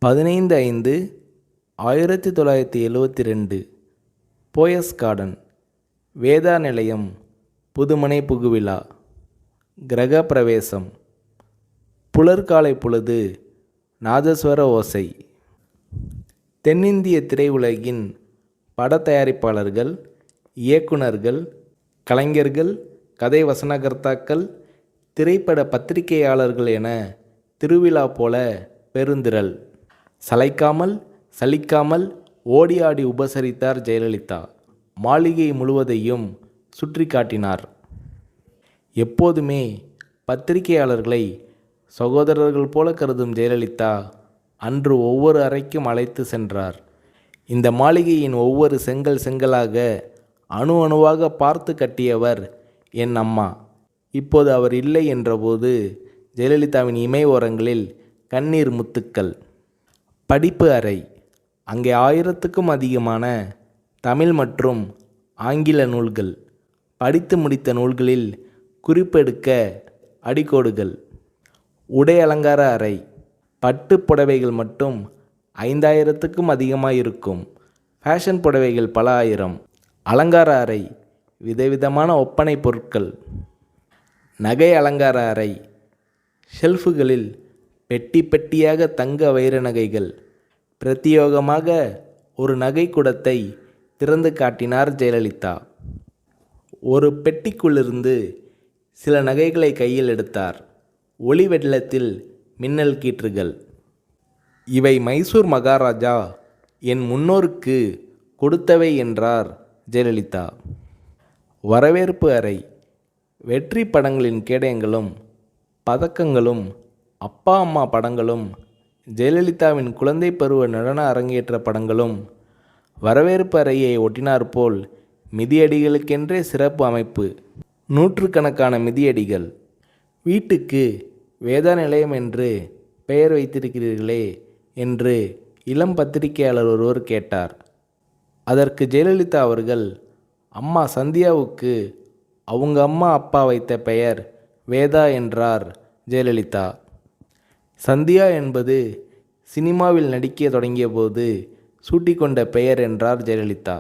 15/5/1972 Poes garden, Veda நிலையம், புதுமனை புகுவிழா, கிரக பிரவேசம், புலர்காலை பொழுது, நாதஸ்வர ஓசை. தென்னிந்திய திரையுலகின் பட தயாரிப்பாளர்கள், இயக்குனர்கள், கலைஞர்கள், கதை வசனகர்த்தாக்கள், திரைப்பட பத்திரிகையாளர்கள் என திருவிழா போல பெருந்திரள். சளைக்காமல் சலிக்காமல் ஓடி ஆடி உபசரித்தார் ஜெயலலிதா. மாளிகை முழுவதையும் சுற்றி காட்டினார். எப்போதுமே பத்திரிகையாளர்களை சகோதரர்கள் போல கருதும் ஜெயலலிதா அன்று ஒவ்வொரு அறைக்கும் அழைத்து சென்றார். இந்த மாளிகையின் ஒவ்வொரு செங்கல் செங்கலாக அணு அணுவாக பார்த்து கட்டியவர் என் அம்மா. இப்போது அவர் இல்லை என்றபோது ஜெயலலிதாவின் இமை ஓரங்களில் கண்ணீர் முத்துக்கள். படிப்பு அறை. அங்கே 1000க்கும் அதிகமான தமிழ் மற்றும் ஆங்கில நூல்கள், படித்து முடித்த நூல்களில் குறிப்பெடுக்க அடிக்கோடுகள். உடை அலங்கார அறை. பட்டு புடவைகள் மட்டும் 5000க்கும் அதிகமாக இருக்கும். ஃபேஷன் புடவைகள் பல ஆயிரம். அலங்கார அறை. விதவிதமான ஒப்பனை பொருட்கள். நகை அலங்கார அறை. ஷெல்ஃபுகளில் பெட்டி பெட்டியாக தங்க வைர நகைகள். பிரத்தியோகமாக ஒரு நகை குடத்தை திறந்து காட்டினார் ஜெயலலிதா. ஒரு பெட்டிக்குள்ளிருந்து சில நகைகளை கையில் எடுத்தார். ஒளி வெள்ளத்தில் மின்னல் கீற்றுகள். இவை மைசூர் மகாராஜா என் முன்னோருக்கு கொடுத்தவை என்றார் ஜெயலலிதா. வரவேற்பு அறை. வெற்றி படங்களின் கேடயங்களும் பதக்கங்களும், அப்பா அம்மா படங்களும், ஜெயலலிதாவின் குழந்தை பருவ நடன அரங்கேற்ற படங்களும் வரவேற்பு அறையை ஒட்டினாற்போல் மிதியடிகளுக்கென்றே சிறப்பு அமைப்பு. நூற்றுக்கணக்கான மிதியடிகள். வீட்டுக்கு வேதா நிலையம் என்று பெயர் வைத்திருக்கிறீர்களே என்று இளம் பத்திரிகையாளர் ஒருவர் கேட்டார். அதற்கு ஜெயலலிதா அவர்கள், அம்மா சந்தியாவுக்கு அவங்க அம்மா அப்பா வைத்த பெயர் வேதா என்றார் ஜெயலலிதா. சந்தியா என்பது சினிமாவில் நடிக்க தொடங்கிய போது சூட்டிக்கொண்ட பெயர் என்றார் ஜெயலலிதா.